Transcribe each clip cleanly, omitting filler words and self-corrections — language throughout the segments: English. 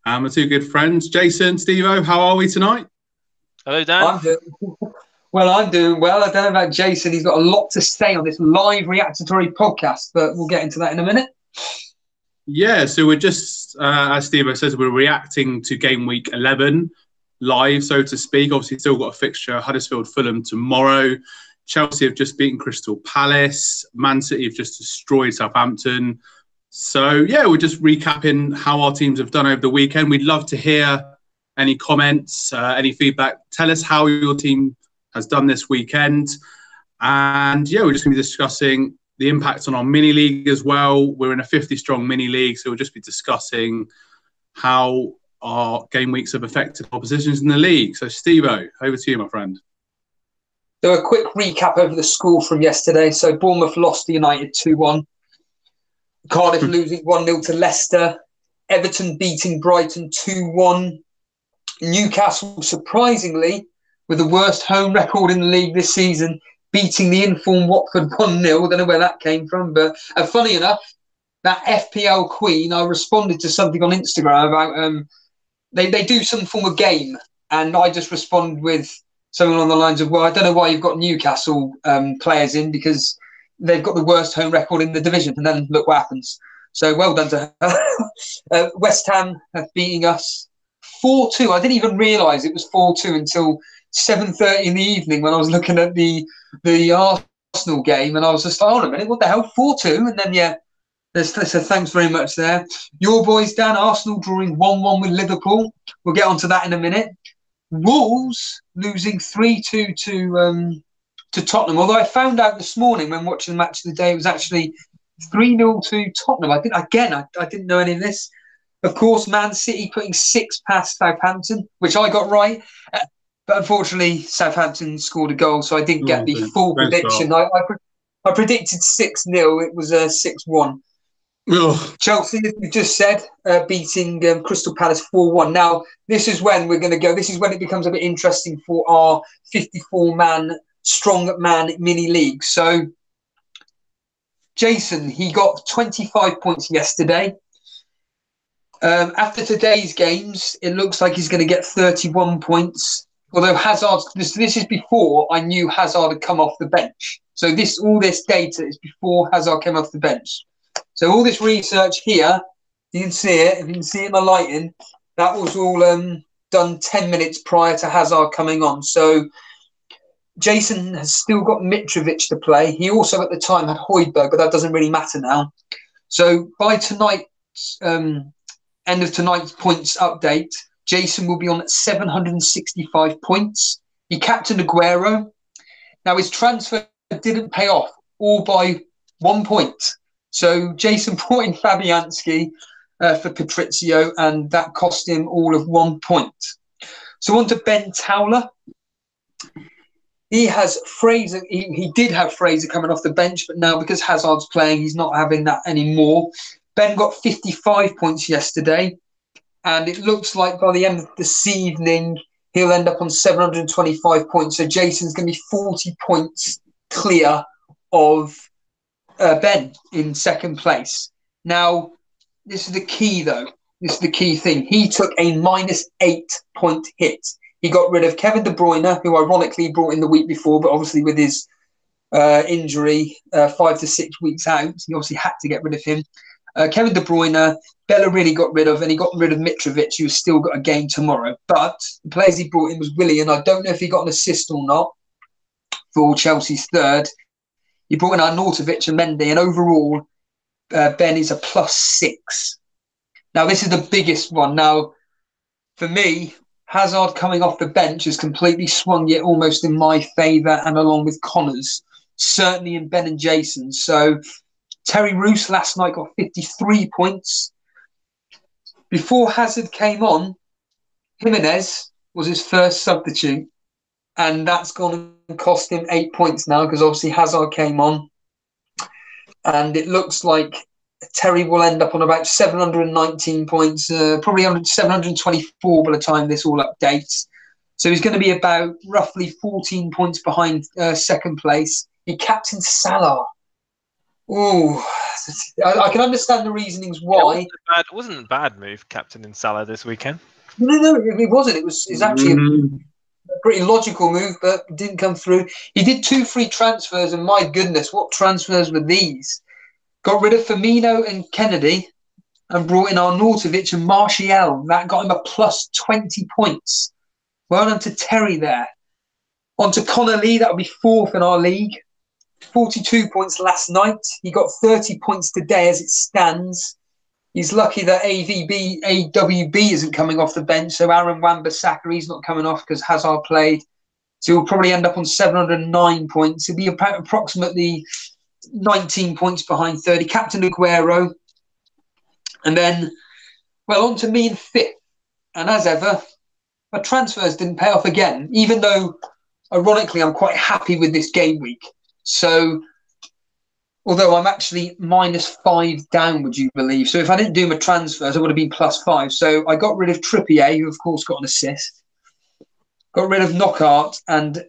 And my two good friends, Jason, Steve-O. How are we tonight? Hello, Dan. I'm doing well. I don't know about Jason. He's got a lot to say on this live reactionary podcast, but we'll get into that in a minute. Yeah, so we're just, as Steve-O says, we're reacting to game week 11 live, so to speak. Obviously, still got a fixture, Huddersfield-Fulham tomorrow. Chelsea have just beaten Crystal Palace. Man City have just destroyed Southampton. So, yeah, we're just recapping how our teams have done over the weekend. We'd love to hear any comments, any feedback. Tell us how your team has done this weekend. And, yeah, we're just going to be discussing the impact on our mini league as well. We're in a 50-strong mini league, so we'll just be discussing how our game weeks have affected our positions in the league. So, Steve-O, over to you, my friend. So a quick recap over the score from yesterday. So Bournemouth lost to United 2-1. Cardiff losing 1-0 to Leicester. Everton beating Brighton 2-1. Newcastle, surprisingly, with the worst home record in the league this season, beating the informed Watford 1-0. I don't know where that came from, but funny enough, that FPL Queen, I responded to something on Instagram about they do some form of game, and I just responded with something along the lines of, well, I don't know why you've got Newcastle players in, because they've got the worst home record in the division, and then look what happens. So well done to her. West Ham beating us 4-2. I didn't even realise it was 4-2 until 7:30 in the evening when I was looking at the Arsenal game, and I was just like, hold on a minute, what the hell, 4-2? And then, yeah, so thanks very much there. Your boys, Dan, Arsenal drawing 1-1 with Liverpool. We'll get onto that in a minute. Wolves losing 3-2 to Tottenham, although I found out this morning when watching the match of the day, it was actually 3-0 to Tottenham. I didn't know any of this. Of course, Man City putting 6 past Southampton, which I got right. But unfortunately, Southampton scored a goal, so I didn't get the full prediction. I predicted 6-0. It was 6-1. Chelsea, as we just said, beating Crystal Palace 4-1. Now, this is when we're going to go. This is when it becomes a bit interesting for our 54-man strong-man mini league. So, Jason, he got 25 points yesterday. After today's games, it looks like he's going to get 31 points. Although Hazard, this is before I knew Hazard had come off the bench. So all this data is before Hazard came off the bench. So all this research here, you can see it. If you can see it in the lighting, that was all done 10 minutes prior to Hazard coming on. So Jason has still got Mitrovic to play. He also at the time had Højbjerg, but that doesn't really matter now. So by tonight's end of tonight's points update, Jason will be on 765 points. He captained Aguero. Now his transfer didn't pay off, all by 1 point. So Jason brought in Fabianski for Patrizio, and that cost him all of 1 point. So on to Ben Towler. He has Fraser. He did have Fraser coming off the bench, but now because Hazard's playing, he's not having that anymore. Ben got 55 points yesterday, and it looks like by the end of this evening, he'll end up on 725 points. So Jason's going to be 40 points clear of Ben in second place. Now, this is the key, though. This is the key thing. He took a -8 point hit. He got rid of Kevin De Bruyne, who ironically brought in the week before, but obviously with his injury 5 to 6 weeks out, he obviously had to get rid of him. Kevin De Bruyne, Bellerin got rid of, and he got rid of Mitrovic, who's still got a game tomorrow. But the players he brought in was Willian. I don't know if he got an assist or not for Chelsea's third. He brought in Arnautovic and Mendy, and overall, Ben is a +6. Now, this is the biggest one. Now, for me, Hazard coming off the bench has completely swung it almost in my favour, and along with Connor's, certainly in Ben and Jason. So Terry Roos last night got 53 points. Before Hazard came on, Jimenez was his first substitute, and that's gone and cost him 8 points now because obviously Hazard came on. And it looks like Terry will end up on about 719 points, probably 724 by the time this all updates. So he's going to be about roughly 14 points behind second place. He captained Salah. Oh, I can understand the reasonings Yeah, why. it wasn't a bad move, captain in Salah this weekend. No, it wasn't. It's actually a pretty logical move, but didn't come through. He did 2 free transfers, and my goodness, what transfers were these? Got rid of Firmino and Kennedy and brought in Arnautovic and Martial. That got him a plus 20 points. Well done to Terry there. On to Connor Lee, that'll be 4th in our league. 42 points last night. He got 30 points today as it stands. He's lucky that AWB isn't coming off the bench, so Aaron Wan-Bissaka, he's not coming off because Hazard played. So he'll probably end up on 709 points. He'll be approximately 19 points behind 30. Captain Aguero. And then, well, on to me in 5th. And as ever, my transfers didn't pay off again, even though, ironically, I'm quite happy with this game week. So, although I'm actually -5 down, would you believe? So if I didn't do my transfers, I would have been +5. So I got rid of Trippier, who of course got an assist. Got rid of Knockaert, and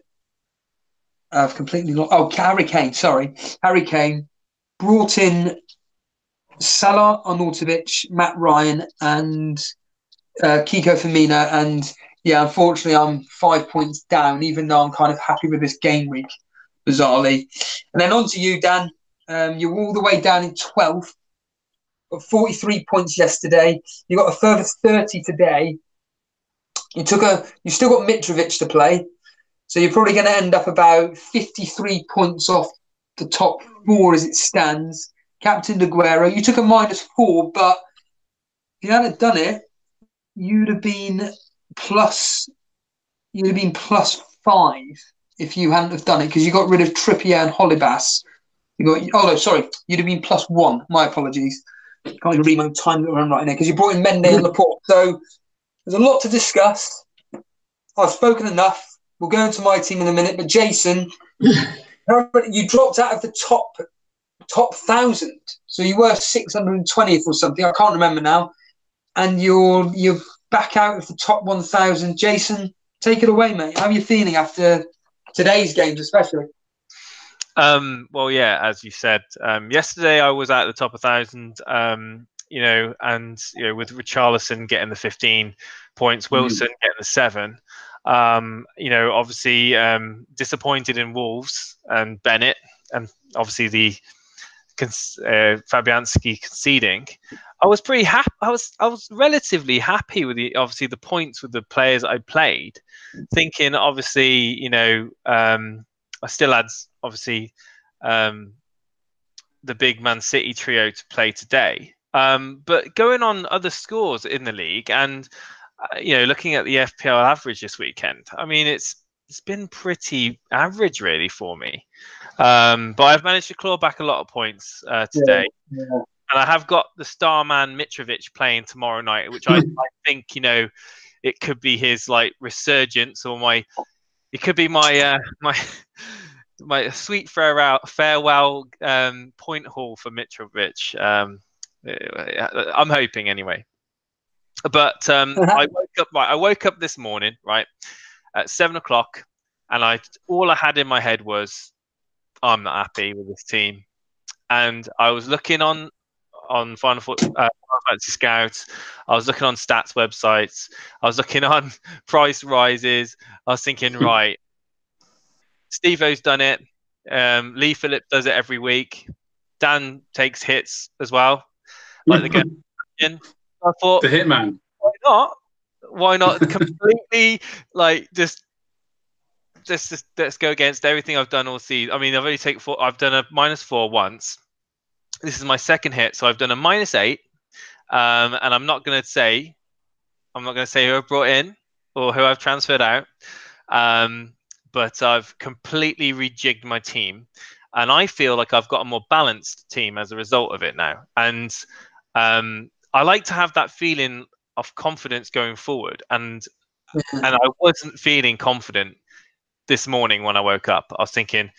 I've completely lost. Oh, Harry Kane. Sorry, Harry Kane. Brought in Salah, Arnautovic, Matt Ryan, and Kiko Firmino. And yeah, unfortunately, I'm 5 points down, even though I'm kind of happy with this game week, bizarrely. And then on to you, Dan. You're all the way down in 12th. Got 43 points yesterday. You got a further 30 today. You still got Mitrovic to play, so you're probably going to end up about 53 points off the top 4 as it stands. Captain Aguero, you took a -4, but if you hadn't done it, you'd have been plus. You'd have been +5 if you hadn't have done it, because you got rid of Trippier and Holibas. You'd have been +1. My apologies. Can't even read my time that I'm writing there because you brought in Mende and Laporte. So there's a lot to discuss. I've spoken enough. We'll go into my team in a minute. But Jason, you dropped out of the top 1,000. So you were 620th or something. I can't remember now. And you're back out of the top 1,000. Jason, take it away, mate. How are you feeling after today's games, especially? Well, yeah, as you said, yesterday I was at the top 1,000. With Richarlison getting the 15 points, Wilson getting the 7. Obviously disappointed in Wolves and Bennett, and obviously the Fabianski conceding. I was pretty happy. I was relatively happy with the points with the players I played, thinking obviously I still had obviously the big Man City trio to play today. But going on other scores in the league and looking at the FPL average this weekend, I mean it's been pretty average really for me. But I've managed to claw back a lot of points today. Yeah. And I have got the star man Mitrovic playing tomorrow night, which I think it could be his like resurgence, or it could be my my sweet farewell point haul for Mitrovic. I'm hoping anyway. But I woke up this morning right at 7 o'clock, and all I had in my head was I'm not happy with this team, and I was looking on Final Fantasy Scouts. I was looking on stats websites. I was looking on price rises. I was thinking, right, Steve-O's done it. Lee Phillip does it every week. Dan takes hits as well, like the game. I thought, the hitman. Why not? Why not completely just let's go against everything I've done all season. I mean, I've only taken 4. I've done a -4 once. This is my second hit, so I've done a -8. And I'm not going to say who I've brought in or who I've transferred out. But I've completely rejigged my team, and I feel like I've got a more balanced team as a result of it now. And I like to have that feeling of confidence going forward. And I wasn't feeling confident this morning when I woke up. I was thinking,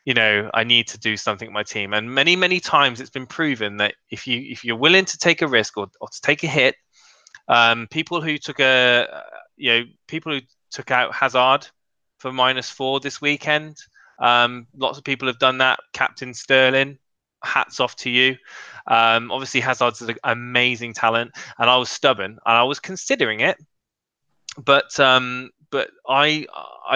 I need to do something with my team. And many, many times it's been proven that if you're willing to take a risk or to take a hit, people who took out Hazard for -4 this weekend, lots of people have done that. Captain Sterling, hats off to you. Obviously, Hazard's an amazing talent, and I was stubborn, and I was considering it, but I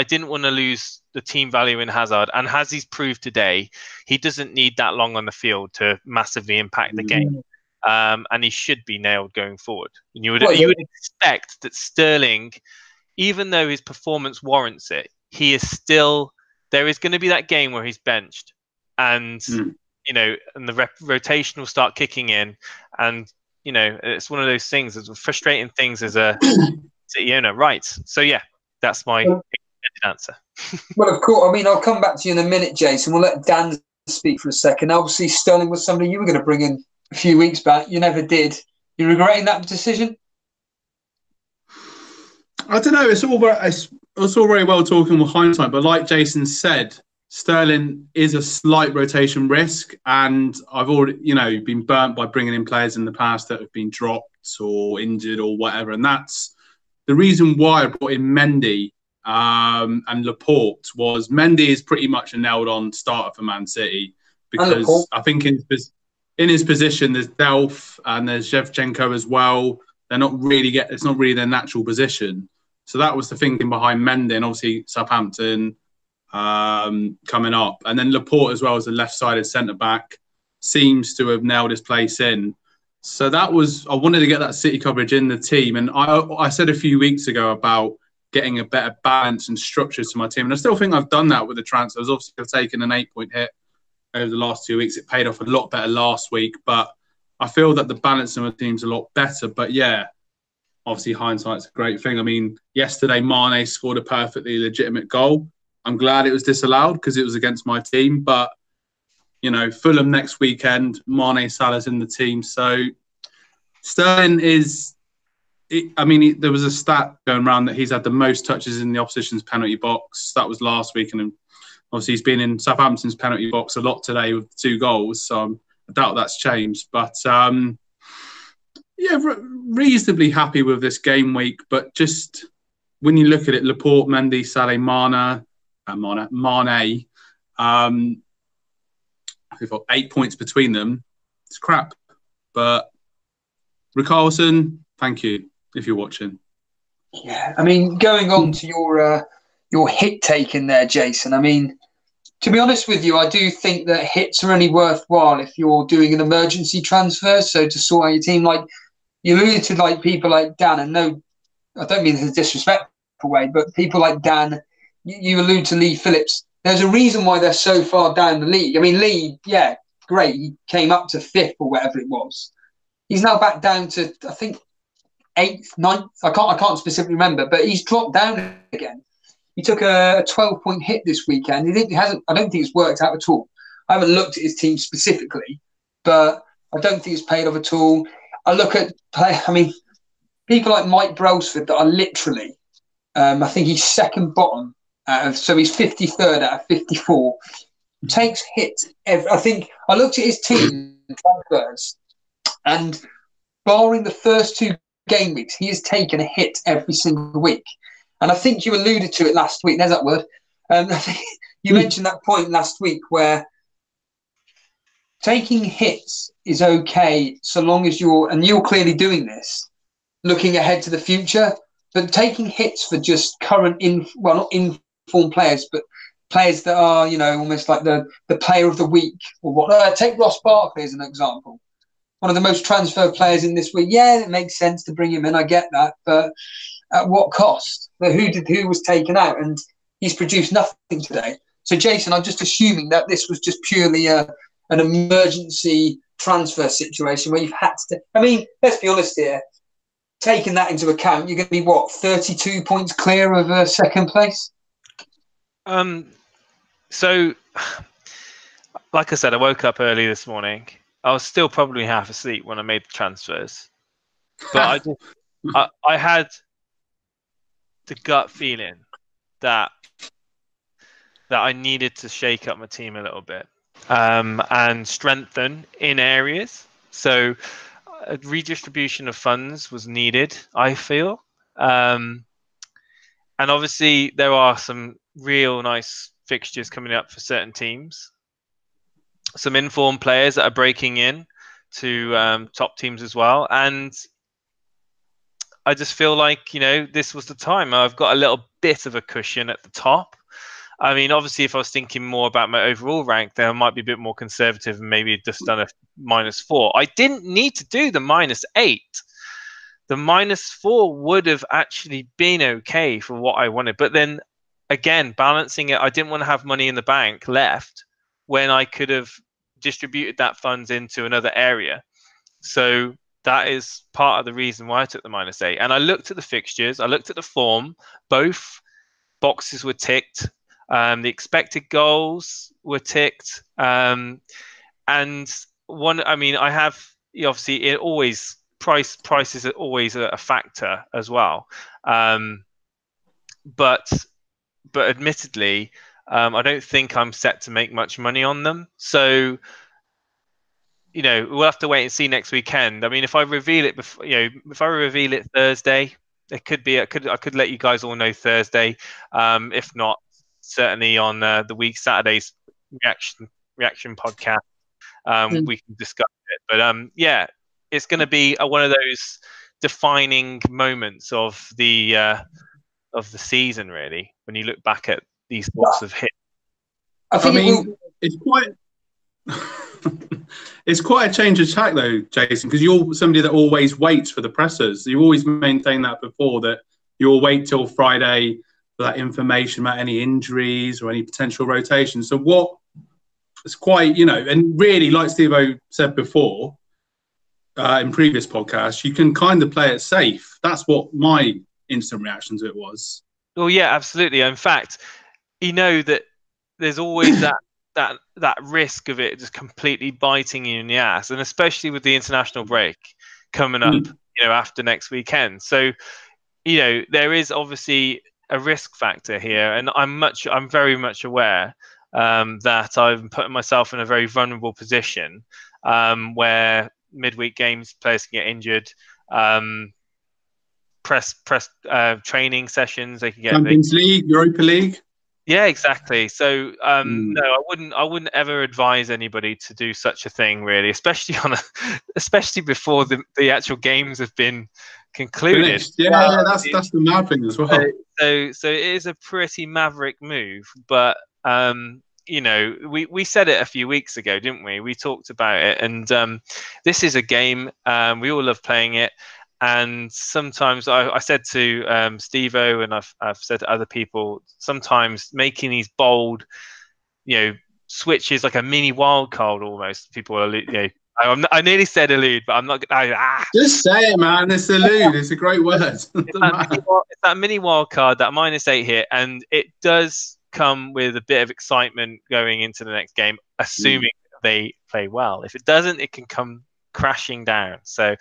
didn't want to lose the team value in Hazard, and as he's proved today, he doesn't need that long on the field to massively impact the game, and he should be nailed going forward. And you would expect that Sterling, even though his performance warrants it, he is still, there is going to be that game where he's benched, and you know, and the rotation will start kicking in, and you know, it's one of those things. It's frustrating things as a City owner, right? So yeah, that's my answer. Well, of course. I mean, I'll come back to you in a minute, Jason. We'll let Dan speak for a second. Obviously, Sterling was somebody you were going to bring in a few weeks back. You never did. You regretting that decision? I don't know. It's all very well talking with hindsight, but like Jason said, Sterling is a slight rotation risk, and I've already, you know, been burnt by bringing in players in the past that have been dropped or injured or whatever, and that's the reason why I brought in Mendy and Laporte. Was Mendy is pretty much a nailed-on starter for Man City, because I think in his position there's Delph and there's Shevchenko as well. They're not really it's not really their natural position. So that was the thinking behind Mendy, and obviously Southampton coming up, and then Laporte as well as the left-sided centre back seems to have nailed his place in. So that was, I wanted to get that City coverage in the team, and I said a few weeks ago about getting a better balance and structure to my team, and I still think I've done that with the transfers. Obviously, I've taken an 8-point hit over the last 2 weeks. It paid off a lot better last week, but I feel that the balance in my team's a lot better. But yeah, obviously hindsight's a great thing. I mean, yesterday Mane scored a perfectly legitimate goal. I'm glad it was disallowed because it was against my team. But, you know, Fulham next weekend, Mane, Salah's in the team. So Sterling is, there was a stat going around that he's had the most touches in the opposition's penalty box. That was last week. And obviously he's been in Southampton's penalty box a lot today with 2 goals. So I doubt that's changed. But, yeah, reasonably happy with this game week. But just when you look at it, Laporte, Mendy, Salah, Mane, we've got 8 points between them. It's crap. But Richarlison, thank you if you're watching. Yeah, I mean, going on to your hit take in there, Jason. I mean, to be honest with you, I do think that hits are only worthwhile if you're doing an emergency transfer. So to sort out your team, like you alluded to, like people like Dan, and no, I don't mean this in a disrespectful way, but people like Dan, you allude to Lee Phillips. There's a reason why they're so far down the league. I mean, Lee, yeah, great. He came up to 5th or whatever it was. He's now back down to, I think, 8th, 9th. I can't specifically remember, but he's dropped down again. He took a 12-point hit this weekend. I don't think it's worked out at all. I haven't looked at his team specifically, but I don't think it's paid off at all. I look at people like Mike Brailsford that are literally, I think he's second bottom so he's 53rd out of 54. Takes hits. I think I looked at his team transfers, and barring the first 2 game weeks, he has taken a hit every single week. And I think you alluded to it last week. There's that word. I think you mentioned that point last week where taking hits is okay so long as you're clearly doing this, looking ahead to the future. But taking hits for just current, not informed players, but players that are, you know, almost like the player of the week or what. Take Ross Barkley as an example. One of the most transferred players in this week. Yeah, it makes sense to bring him in. I get that, but at what cost? But who was taken out? And he's produced nothing today. So, Jason, I'm just assuming that this was just purely an emergency transfer situation where you've had to. I mean, let's be honest here. Taking that into account, you're going to be 32 points clear of second place. So, like I said, I woke up early this morning. I was still probably half asleep when I made the transfers, but I had the gut feeling that I needed to shake up my team a little bit and strengthen in areas. So a redistribution of funds was needed, I feel. And obviously there are some real nice fixtures coming up for certain teams. some informed players that are breaking in to top teams as well. And I just feel like, this was the time. I've got a little bit of a cushion at the top. I mean, obviously, if I was thinking more about my overall rank, then I might be a bit more conservative and maybe just done a -4. I didn't need to do the -8. The -4 would have actually been okay for what I wanted. But then, again, balancing it, I didn't want to have money in the bank left when I could have distributed that funds into another area. So that is part of the reason why I took the -8. And I looked at the fixtures, I looked at the form, both boxes were ticked. The expected goals were ticked. And one, I mean, I have, obviously, it always, price is always a factor as well. But admittedly, I don't think I'm set to make much money on them. So, we'll have to wait and see next weekend. I mean, if I reveal it before, if I reveal it Thursday, it could be. I could let you guys all know Thursday. If not, certainly on the week Saturday's reaction podcast, we can discuss it. But yeah, it's going to be one of those defining moments of the season, really, when you look back at these sorts of hits. I mean, it's quite. It's quite a change of tack, though, Jason, because you're somebody that always waits for the pressers. You always maintained that before, that you'll wait till Friday for that information about any injuries or any potential rotations. So it's quite, and really, like Steve-O said before in previous podcasts, you can kind of play it safe. That's what my instant reaction to it was. Well, yeah, absolutely. In fact, that there's always that risk of it just completely biting you in the ass, and especially with the international break coming up, after next weekend. So, there is obviously a risk factor here, and I'm very much aware that I'm putting myself in a very vulnerable position where midweek games, players can get injured. Press training sessions, they can get Champions League, Europa League. Yeah, exactly. So no, I wouldn't ever advise anybody to do such a thing, really, especially before the actual games have been concluded. Finished. Yeah, that's the mad thing as well. So it is a pretty maverick move, but we said it a few weeks ago, didn't we? We talked about it, and this is a game. We all love playing it. And sometimes I said to Steve-O, and I've said to other people, sometimes making these bold, switches, like a mini wild card almost. People are, I nearly said elude, but I'm not. Just say it, man. It's elude. It's a great word. It's that mini wild card, that -8 hit, and it does come with a bit of excitement going into the next game, assuming they play well. If it doesn't, it can come crashing down. So.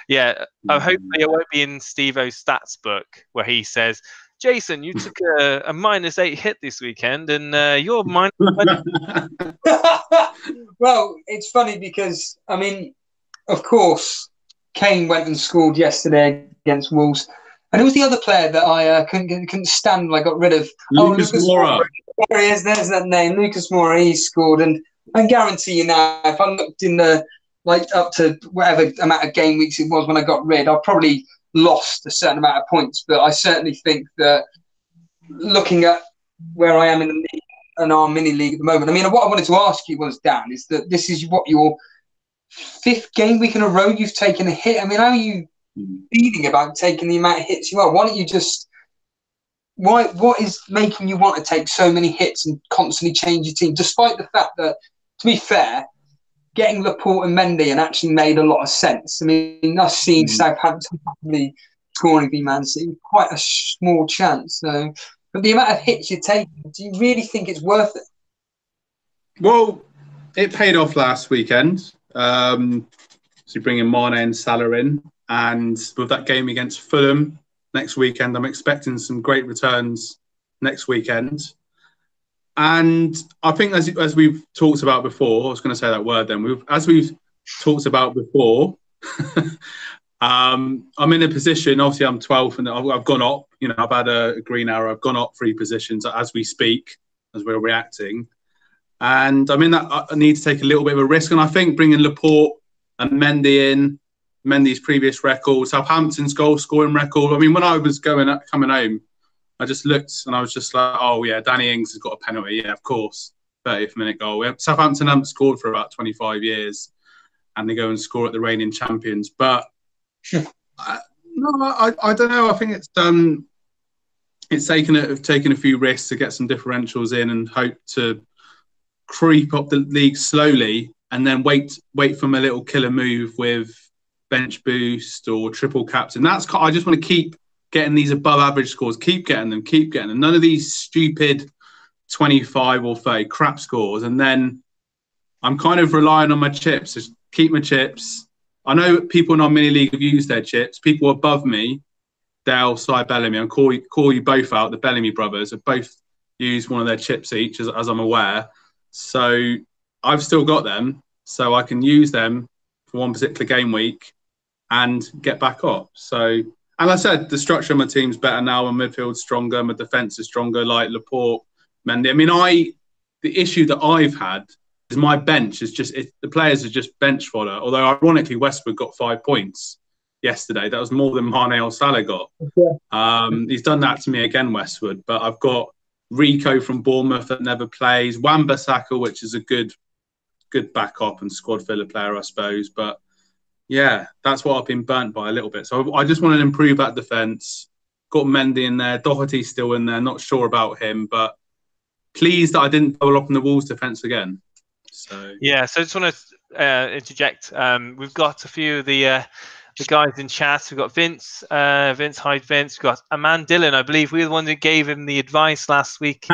Yeah, hopefully it won't be in Steve-O's stats book where he says, Jason, you took a -8 hit this weekend, and you're -. Well, it's funny because, I mean, of course, Kane went and scored yesterday against Wolves, and it was the other player that I couldn't stand. I got rid of. Lucas Moura. There he is. There's that name, Lucas Moura. He scored, and I guarantee you now, if I looked in the up to whatever amount of game weeks it was when I got rid, I probably lost a certain amount of points. But I certainly think that looking at where I am in the league and our mini league at the moment, I mean, what I wanted to ask you was, Dan, is that this is what your 5th game week in a row you've taken a hit. I mean, how are you feeling about taking the amount of hits you are? Why don't you just... What is making you want to take so many hits and constantly change your team, despite the fact that, to be fair, getting Laporte and Mendy actually made a lot of sense. I mean, us seeing Southampton probably scoring v Man City, quite a small chance. So, but the amount of hits you're taking, do you really think it's worth it? Well, it paid off last weekend. So bringing Mane and Salah in, and with that game against Fulham next weekend, I'm expecting some great returns next weekend. And I think, as we've talked about before, I was going to say that word then. As we've talked about before, I'm in a position. Obviously, I'm 12th, and I've gone up. I've had a green arrow. I've gone up 3 positions as we speak, as we're reacting. And I mean, that I need to take a little bit of a risk. And I think bringing Laporte and Mendy in, Mendy's previous record, Southampton's goal scoring record. I mean, when I was coming home, I just looked and I was just like, oh, yeah, Danny Ings has got a penalty. Yeah, of course. 30th minute goal. Southampton haven't scored for about 25 years and they go and score at the reigning champions. But I don't know. I think it's taken a few risks to get some differentials in and hope to creep up the league slowly and then wait for my little killer move with bench boost or triple captain. I just want to keep getting these above average scores, keep getting them. None of these stupid 25 or 30 crap scores. And then I'm kind of relying on my chips. Just keep my chips. I know people in our mini league have used their chips. People above me, Dale, Cy, Bellamy, I'll call you both out. The Bellamy brothers have both used one of their chips each, as I'm aware. So I've still got them, so I can use them for one particular game week and get back up. So, and I said, the structure of my team's better now. My midfield's stronger. My defence is stronger, like Laporte, Mendy. I mean, the issue that I've had is my bench is the players are just bench fodder. Although, ironically, Westwood got 5 points yesterday. That was more than Mane or Salah got. Yeah. He's done that to me again, Westwood. But I've got Rico from Bournemouth that never plays. Wan-Bissaka, which is a good backup and squad filler player, I suppose. But yeah, that's what I've been burnt by a little bit. So I just want to improve that defence. Got Mendy in there. Doherty's still in there. Not sure about him, but pleased that I didn't double up in the Wolves defence again. So yeah, so I just want to interject. We've got a few of the guys in chat. We've got Vince, hi Vince. We've got Aman Dillon. I believe we were the one that gave him the advice last week.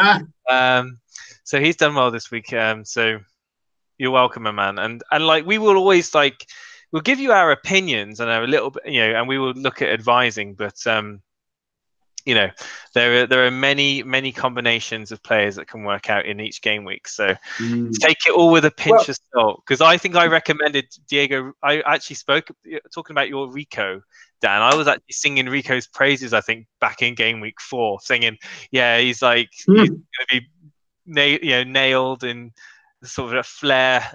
So he's done well this week. So you're welcome, Aman. And like we will always we'll give you our opinions and a little bit, and we will look at advising, but there are many combinations of players that can work out in each game week. So take it all with a pinch of salt. Because I think I recommended Diego. I actually talking about your Rico, Dan. I was actually singing Rico's praises. I think back in game week 4, singing, yeah, he's going to be nailed in sort of a flair.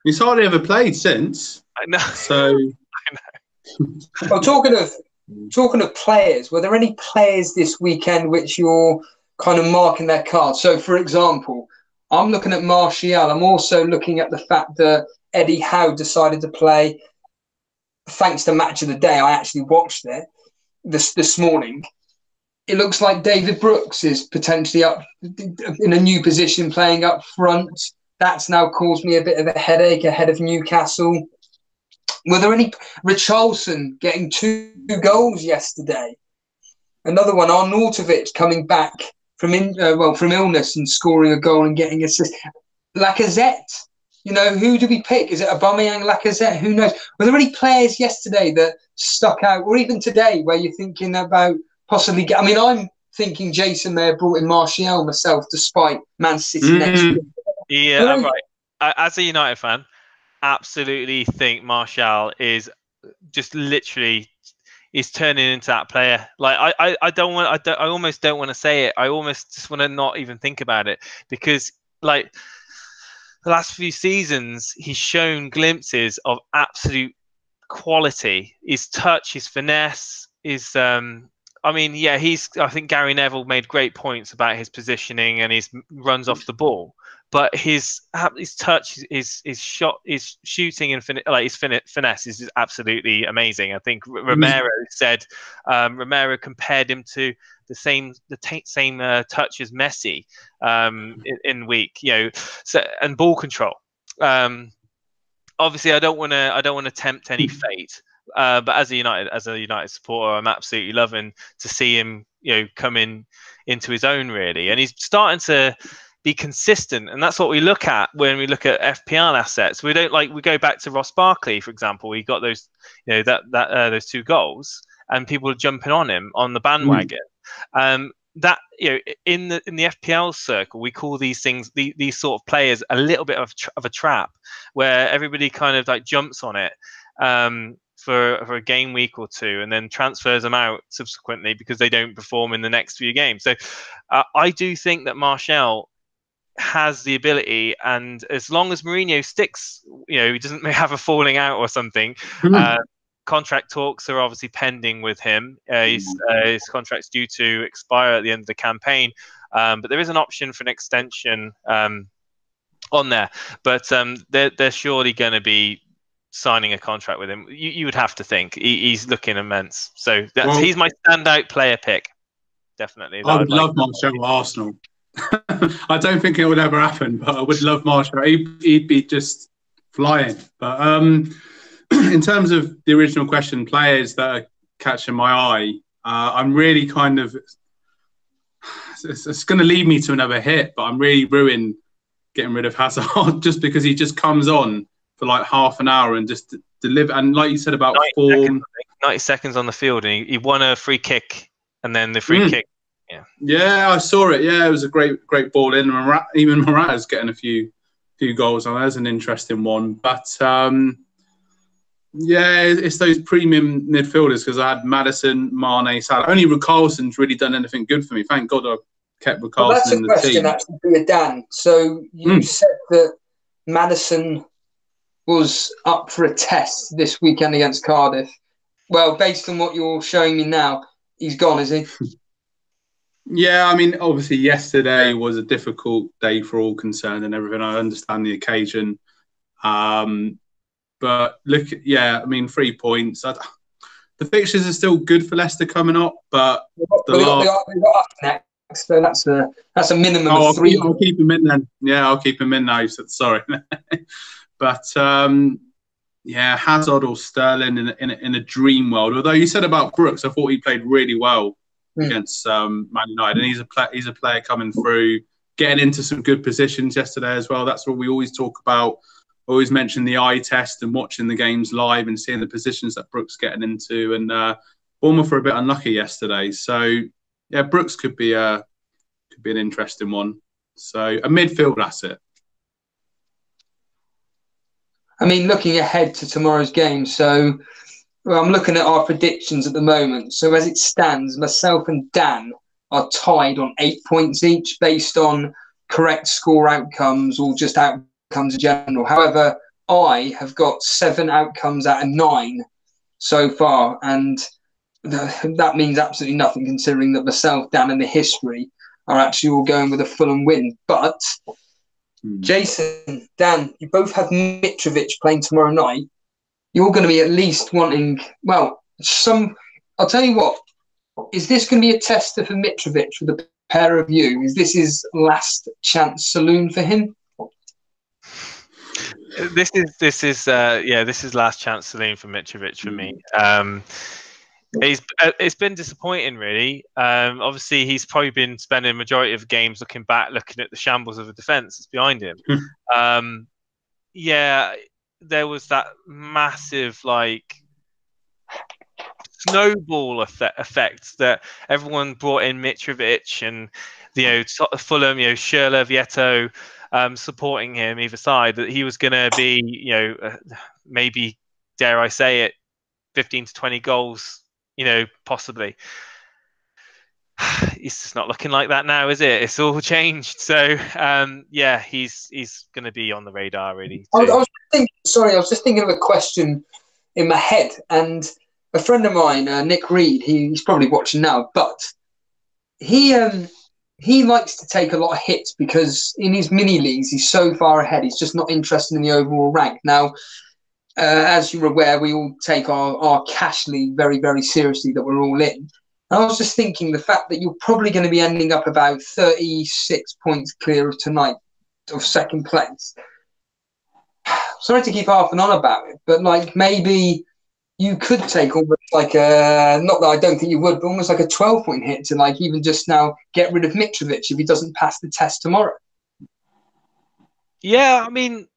He's hardly ever played since. I know. So I know. Well, talking of players, were there any players this weekend which you're kind of marking their cards? So, for example, I'm looking at Martial. I'm also looking at the fact that Eddie Howe decided to play. Thanks to Match of the Day, I actually watched it this morning. It looks like David Brooks is potentially up in a new position, playing up front. That's now caused me a bit of a headache ahead of Newcastle. Were there any Richarlison getting 2 goals yesterday? Another one, Arnautovic coming back from illness and scoring a goal and getting assist. Lacazette, who do we pick? Is it Aubameyang, Lacazette? Who knows? Were there any players yesterday that stuck out, or even today, where you're thinking about possibly? I'm thinking Jason may have brought in Martial myself, despite Man City next week. Yeah, I'm right. As a United fan, absolutely think Martial is just literally is turning into that player. Like I almost don't want to say it. I almost just want to not even think about it, because like the last few seasons he's shown glimpses of absolute quality. His touch, his finesse, I think Gary Neville made great points about his positioning and his runs off the ball. But his touch, his shot, his shooting, and his finesse is absolutely amazing. I think Romero said Romero compared him to the same touch as Messi in week, and ball control. Obviously, I don't want to tempt any fate. But as a United supporter, I'm absolutely loving to see him, come into his own, really, and he's starting to be consistent, and that's what we look at when we look at FPL assets. We go back to Ross Barkley, for example. He got those, those 2 goals, and people are jumping on him on the bandwagon. That in the FPL circle, we call these things these sort of players a little bit of a trap, where everybody kind of jumps on it. For a game week or 2, and then transfers them out subsequently because they don't perform in the next few games. So I do think that Martial has the ability, and as long as Mourinho sticks, he doesn't have a falling out or something. Contract talks are obviously pending with him. His contract's due to expire at the end of the campaign, but there is an option for an extension on there. But they're surely going to be signing a contract with him. You would have to think he's looking immense. So he's my standout player pick, definitely. I would love Martial at Arsenal. I don't think it would ever happen, but I would love Martial. He'd be just flying. But in terms of the original question, players that are catching my eye, I'm really kind of... It's going to lead me to another hit, but I'm really ruined getting rid of Hazard just because he just comes on for like half an hour and just deliver. And like you said about 90 seconds on the field, and he won a free kick, and then the free kick. Yeah, I saw it. Yeah, it was a great ball in. Even Morata's getting a few goals on. There's an interesting one. But it's those premium midfielders because I had Maddison, Mane, Salah. Only Richarlison's really done anything good for me. Thank God I kept Richarlison in the team. That's a question actually for you, Dan. So you said that Maddison was up for a test this weekend against Cardiff. Well, based on what you're showing me now, he's gone, is he? Yeah, I mean, obviously yesterday was a difficult day for all concerned and everything. I understand the occasion. But look, 3 points. The fixtures are still good for Leicester coming up, but they got us next, so that's a minimum of 3. I'll keep him in then. Yeah, I'll keep him in now. Sorry. But Hazard or Sterling in a dream world. Although you said about Brooks, I thought he played really well against Man United, and he's a player coming through, getting into some good positions yesterday as well. That's what we always talk about. Always mention the eye test and watching the games live and seeing the positions that Brooks getting into. And Bournemouth were a bit unlucky yesterday, so Brooks could be an interesting one. So a midfield asset. I mean, looking ahead to tomorrow's game, so I'm looking at our predictions at the moment. So as it stands, myself and Dan are tied on 8 points each based on correct score outcomes or just outcomes in general. However, I have got 7 outcomes out of 9 so far, and that means absolutely nothing considering that myself, Dan, and the history are actually all going with a Fulham win. But Jason, Dan, you both have Mitrovic playing tomorrow night. You're going to be at least wanting, I'll tell you what, is this going to be a tester for Mitrovic for the pair of you? Is this his last chance saloon for him? This is last chance saloon for Mitrovic for me. It's been disappointing, really. Obviously, he's probably been spending a majority of games looking at the shambles of the defence that's behind him. There was that massive snowball effect that everyone brought in Mitrovic and Fulham, Schürrle, Vieto, supporting him either side, that he was going to be maybe, dare I say it, 15 to 20 goals. Possibly. It's just not looking like that now, is it? It's all changed. So, he's going to be on the radar, really. I was just thinking of a question in my head, and a friend of mine, Nick Reed, he's probably watching now, but he likes to take a lot of hits because in his mini leagues, he's so far ahead. He's just not interested in the overall rank. Now, as you're aware, we all take our cash league very, very seriously that we're all in. And I was just thinking the fact that you're probably going to be ending up about 36 points clear of tonight of second place. Sorry to keep harping on about it, but maybe you could take almost not that I don't think you would, but almost like a 12-point hit to even just now get rid of Mitrovic if he doesn't pass the test tomorrow. Yeah, I mean...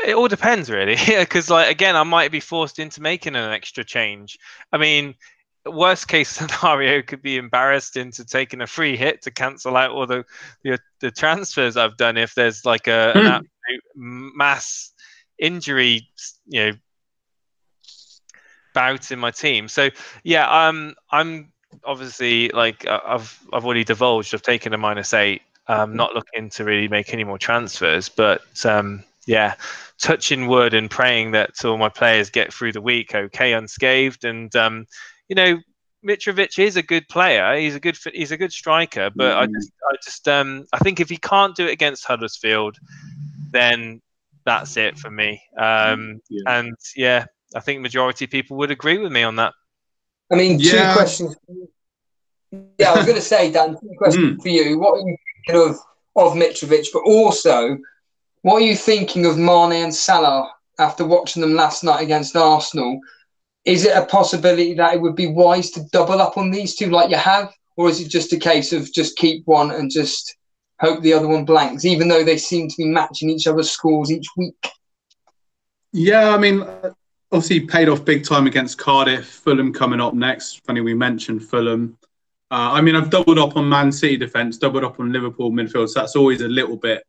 it all depends, really, because again, I might be forced into making an extra change. I mean, worst case scenario could be embarrassed into taking a free hit to cancel out all the transfers I've done if there's an absolute mass injury, bout in my team. So I'm obviously I've already divulged. I've taken a -8. Not looking to really make any more transfers, but yeah, touching wood and praying that all my players get through the week okay, unscathed. And you know, Mitrovic is a good player. He's a good striker, but I think if he can't do it against Huddersfield, then that's it for me. And yeah, I think majority of people would agree with me on that. I mean, two questions. Yeah, I was going to say, Dan, two questions for you. What are you thinking of Mitrovic, but also, what are you thinking of Mane and Salah after watching them last night against Arsenal? Is it a possibility that it would be wise to double up on these two like you have? Or is it just a case of just keep one and just hope the other one blanks, even though they seem to be matching each other's scores each week? Yeah, I mean, obviously paid off big time against Cardiff. Fulham coming up next. Funny we mentioned Fulham. I mean, I've doubled up on Man City defence, doubled up on Liverpool midfield, so that's always a little bit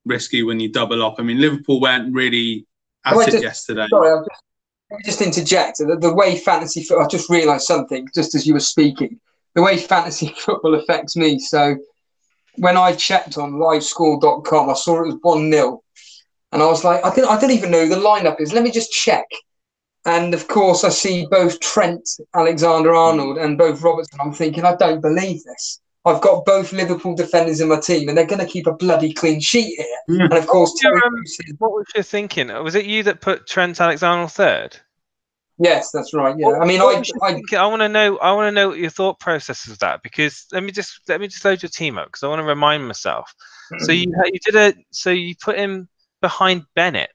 risky when you double up. I mean, Liverpool weren't really at it yesterday. Sorry, let me just interject. The way fantasy football, I just realised something just as you were speaking. The way fantasy football affects me. So when I checked on livescore.com, I saw it was 1-0. And I was like, I don't even know who the lineup is. Let me just check. And of course, I see both Trent Alexander-Arnold and both Robertson. I'm thinking, I don't believe this. I've got both Liverpool defenders in my team, and they're going to keep a bloody clean sheet here. And of course, what was you thinking? Was it you that put Trent Alexander third? Yes, that's right. Yeah, I mean, I want to know. I want to know what your thought process was that, because let me just load your team up, because I want to remind myself. So you put him behind Bennett.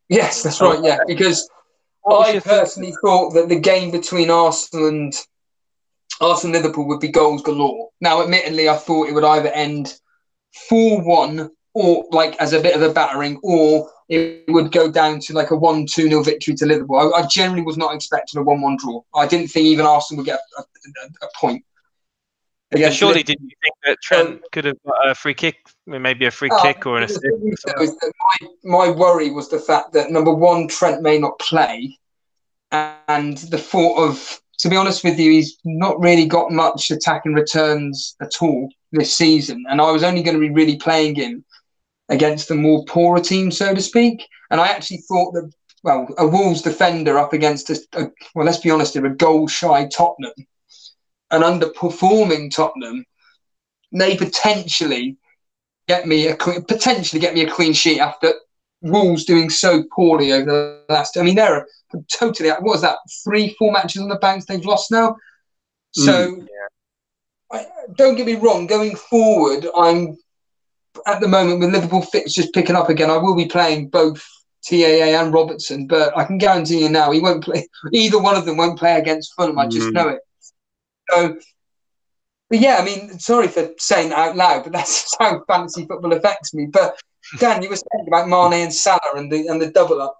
Yes, that's right. Yeah, because I personally thought that the game between Arsenal and Liverpool would be goals galore. Now, admittedly, I thought it would either end 4-1 or like as a bit of a battering, or it would go down to like a 1-2-0 victory to Liverpool. I generally was not expecting a 1-1 draw. I didn't think even Arsenal would get a point. But surely, didn't you think that Trent could have got a free kick, maybe a free kick or an assist? My worry was the fact that, number one, Trent may not play, and the thought of, to be honest with you, he's not really got much attacking returns at all this season. And I was only going to be really playing him against the more poorer team, so to speak. And I actually thought that, well, a Wolves defender up against, let's be honest, a goal-shy Tottenham, an underperforming Tottenham, may potentially get me a clean sheet after Wolves doing so poorly over the last. I mean, they're totally. What was that? 3-4 matches on the bounce they've lost now. So, don't get me wrong. Going forward, I'm at the moment with Liverpool fixtures picking up again. I will be playing both TAA and Robertson, but I can guarantee you now he won't play. Either one of them won't play against Fulham. I just know it. So, but yeah, I mean, sorry for saying that out loud, but that's how fantasy football affects me. But Dan, you were saying about Mane and Salah and the double up.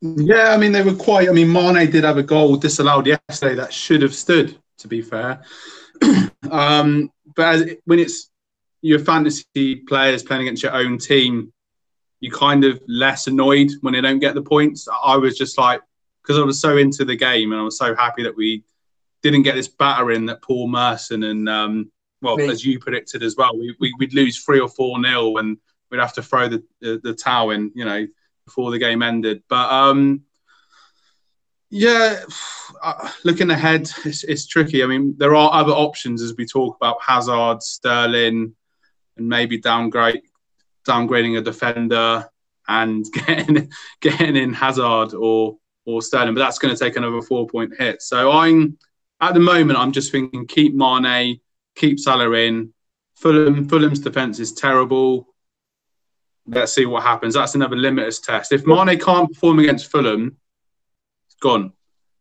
Yeah, I mean, they were quite. I mean, Mane did have a goal disallowed yesterday that should have stood, to be fair. But when it's your fantasy players playing against your own team, you're kind of less annoyed when they don't get the points. I was just like, because I was so into the game and I was so happy that we didn't get this battering that Paul Merson and, as you predicted as well, we'd lose 3 or 4-0 and we'd have to throw the towel in, before the game ended. But, looking ahead, it's tricky. I mean, there are other options as we talk about Hazard, Sterling, and maybe downgrading a defender and getting in Hazard or Sterling, but that's going to take another 4-point hit. So at the moment, I'm just thinking keep Mane, keep Salah in. Fulham's defence is terrible. Let's see what happens. That's another limiters test. If Mane can't perform against Fulham, it's gone.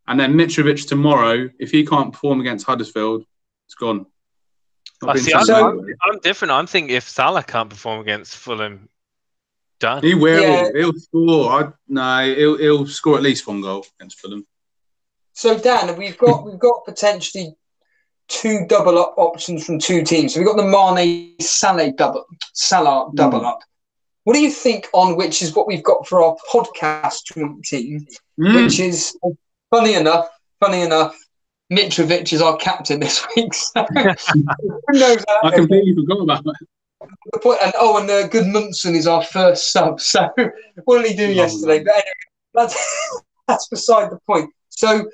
And then Mitrovic tomorrow, if he can't perform against Huddersfield, it's gone. I'm different. I'm thinking if Salah can't perform against Fulham, done. He will. Yeah. He'll score. He'll score at least 1 goal against Fulham. So Dan, we've got potentially 2 double up options from 2 teams. So we've got the Mane Salah double up. What do you think on which is what we've got for our podcast team, which is funny enough, Mitrovic is our captain this week. So who knows I completely forgot about that. And Goodmanson is our first sub. So what did he do yesterday? But anyway, that's beside the point. So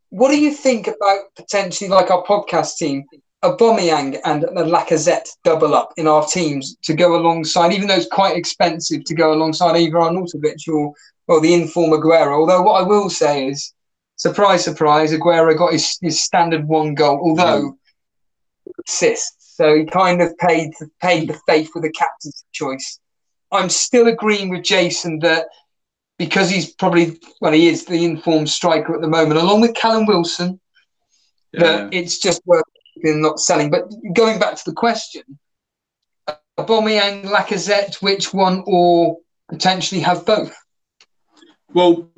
what do you think about potentially like our podcast team, Aubameyang and Lacazette double up in our teams to go alongside, even though it's quite expensive to go alongside either Arnautovic or the inform Aguero. Although what I will say is, surprise, surprise, Aguero got his standard one goal, although assists. So he kind of paid the faith with the captain's choice. I'm still agreeing with Jason that because he is the informed striker at the moment, along with Callum Wilson, that it's just worth not selling. But going back to the question, Aubameyang, Lacazette, which one, or potentially have both? Well,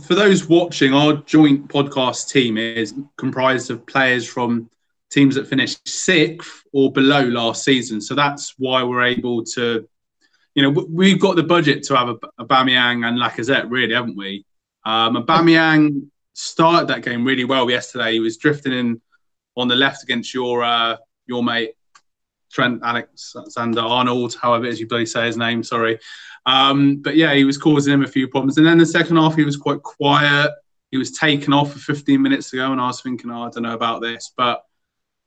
for those watching, our joint podcast team is comprised of players from teams that finished 6th or below last season. So that's why we're able to, we've got the budget to have Aubameyang and Lacazette, really, haven't we? Aubameyang started that game really well yesterday. He was drifting in on the left against your mate, Trent Alexander-Arnold, however it is you bloody say his name, sorry. But yeah, he was causing him a few problems. And then the second half, he was quite quiet. He was taken off for 15 minutes ago, and I was thinking, I don't know about this. But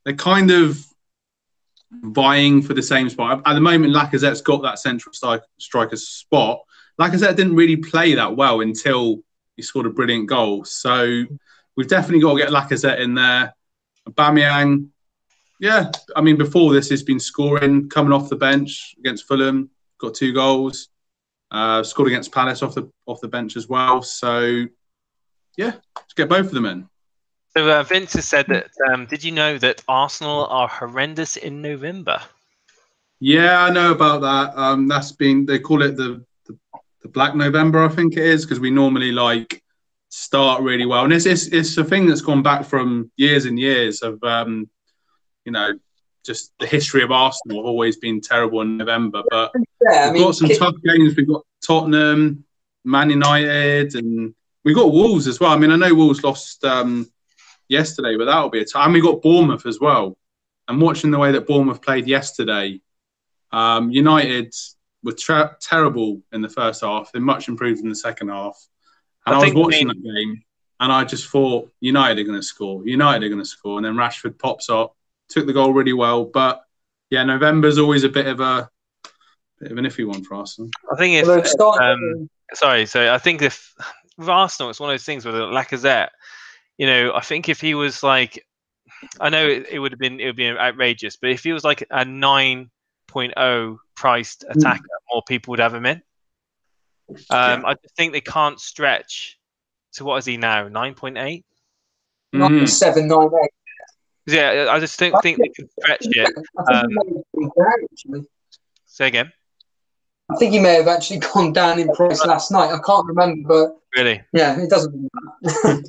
they're kind of vying for the same spot. At the moment, Lacazette's got that central striker spot. Lacazette didn't really play that well until he scored a brilliant goal. So we've definitely got to get Lacazette in there. Aubameyang, yeah, I mean, before this, he's been scoring, coming off the bench against Fulham, got 2 goals, scored against Palace off the bench as well. So, yeah, let's get both of them in. So Vince has said that, did you know that Arsenal are horrendous in November? Yeah, I know about that. They call it the Black November, I think it is, because we normally start really well. And it's a thing that's gone back from years and years of, just the history of Arsenal have always been terrible in November. But we've got some tough games. We've got Tottenham, Man United, and we've got Wolves as well. I mean, I know Wolves lost yesterday, but that'll be a time. And we got Bournemouth as well. And watching the way that Bournemouth played yesterday, United were terrible in the first half. They're much improved in the second half. And I was watching that game, and I just thought, United are going to score. And then Rashford pops up, took the goal really well. But, yeah, November's always a bit of an iffy one for Arsenal. I think I think with Arsenal, it's one of those things with Lacazette. I think if he was I know it would be outrageous, but if he was like a 9.0 priced attacker, more people would have him in. I just think they can't stretch to, what is he now, 9.8? 9.7, 9.8. Yeah, I just don't think they can stretch it. Say again. I think he may have actually gone down in price last night. I can't remember, but really, yeah, it doesn't matter.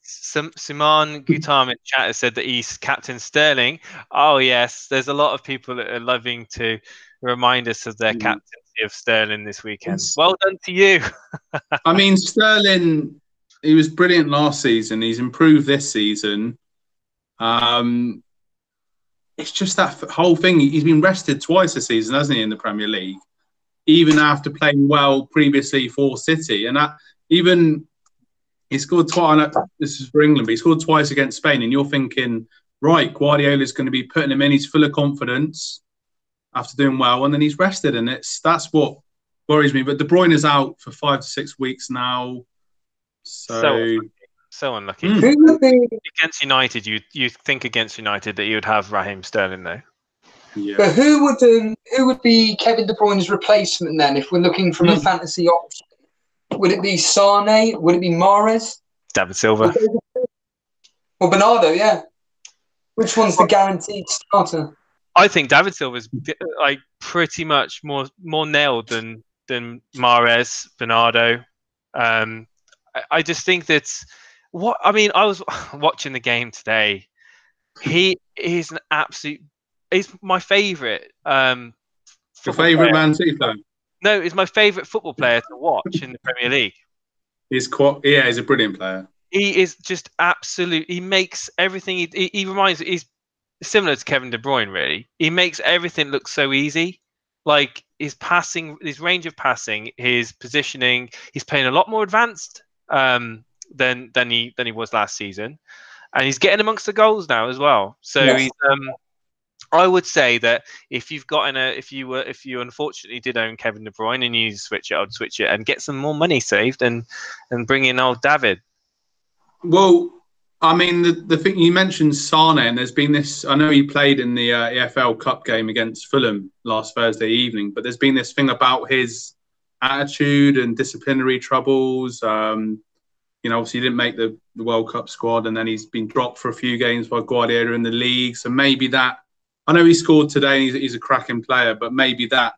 Simon Gutam in chat has said that he's captain Sterling. Oh yes, there's a lot of people that are loving to remind us of their captaincy of Sterling this weekend. Well done to you. I mean, Sterling, he was brilliant last season. He's improved this season. It's just that whole thing. He's been rested twice this season, hasn't he, in the Premier League? Even after playing well previously for City. And he scored twice. This is for England, but he scored twice against Spain. And you're thinking, right, Guardiola's going to be putting him in. He's full of confidence after doing well. And then he's rested. And that's what worries me. But De Bruyne is out for 5 to 6 weeks now. So unlucky. Against United, you think against United that you would have Raheem Sterling, though. Yeah. But who would be Kevin De Bruyne's replacement then, if we're looking from a fantasy option? Would it be Sane? Would it be Mahrez? David Silva. Or Bernardo, yeah. Which one's the guaranteed starter? I think David Silva's pretty much more nailed than Mahrez, Bernardo. I just think that's I was watching the game today. He is an absolute. He's my favourite. Your favourite Man City player? No, he's my favourite football player to watch in the Premier League. He's a brilliant player. He is just absolute. He makes everything. He reminds. He's similar to Kevin De Bruyne, really. He makes everything look so easy. Like his passing, his range of passing, his positioning. He's playing a lot more advanced than he was last season, and he's getting amongst the goals now as well. So Yes. he's. I would say that if you've got if you unfortunately did own Kevin De Bruyne and you switch it, I'd switch it and get some more money saved and bring in old David. Well, I mean, the thing you mentioned, Sane, and there's been this. I know he played in the EFL Cup game against Fulham last Thursday evening, but there's been this thing about his attitude and disciplinary troubles. Obviously he didn't make the World Cup squad, and then he's been dropped for a few games by Guardiola in the league. So maybe that. I know he scored today, and he's a cracking player, but maybe that,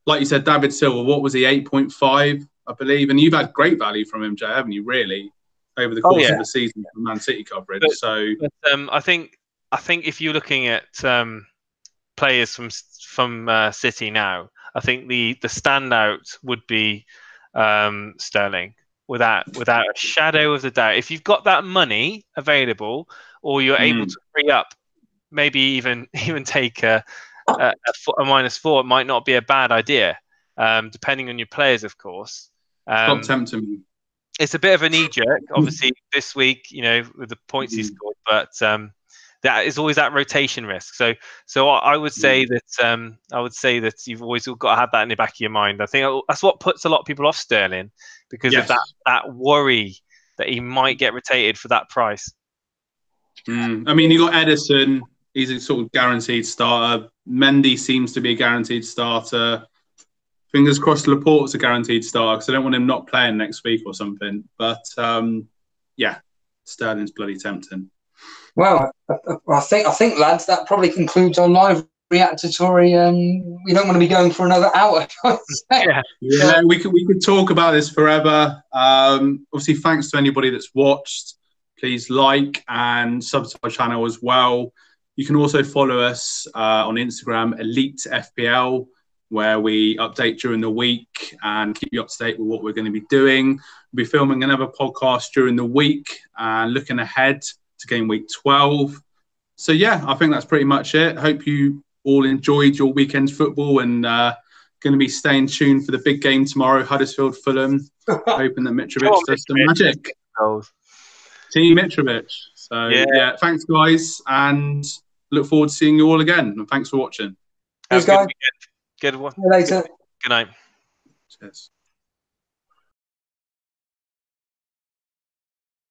like you said, David Silva. What was he? 8.5, I believe, and you've had great value from him, Jay, haven't you? Really. Over the course of the season for Man City coverage. But I think if you're looking at players from City now, I think the standout would be Sterling, without a shadow of a doubt. If you've got that money available, or you're able to free up, maybe even take a -4, it might not be a bad idea, depending on your players, of course. Stop tempting me. It's a bit of a knee jerk, obviously, this week, with the points he scored, but that is always that rotation risk. So I would say that you've always got to have that in the back of your mind. I think that's what puts a lot of people off Sterling, because of that worry that he might get rotated for that price. I mean, you got Edison. He's a sort of guaranteed starter. Mendy seems to be a guaranteed starter. Fingers crossed Laporte's a guaranteed starter, because I don't want him not playing next week or something. But, Sterling's bloody tempting. Well, I think, lads, that probably concludes our live reactatory. We don't want to be going for another hour. Yeah, we could talk about this forever. Obviously, thanks to anybody that's watched. Please like and sub to our channel as well. You can also follow us on Instagram, Elite FPL, where we update during the week and keep you up to date with what we're going to be doing. We'll be filming another podcast during the week and looking ahead to game week 12. So, I think that's pretty much it. Hope you all enjoyed your weekend's football, and going to be staying tuned for the big game tomorrow, Huddersfield Fulham, hoping that Mitrovic does some magic. Team Mitrovic. So, thanks, guys, and look forward to seeing you all again. And thanks for watching. Cheers, guys. Good one. See you later. Good night. Cheers.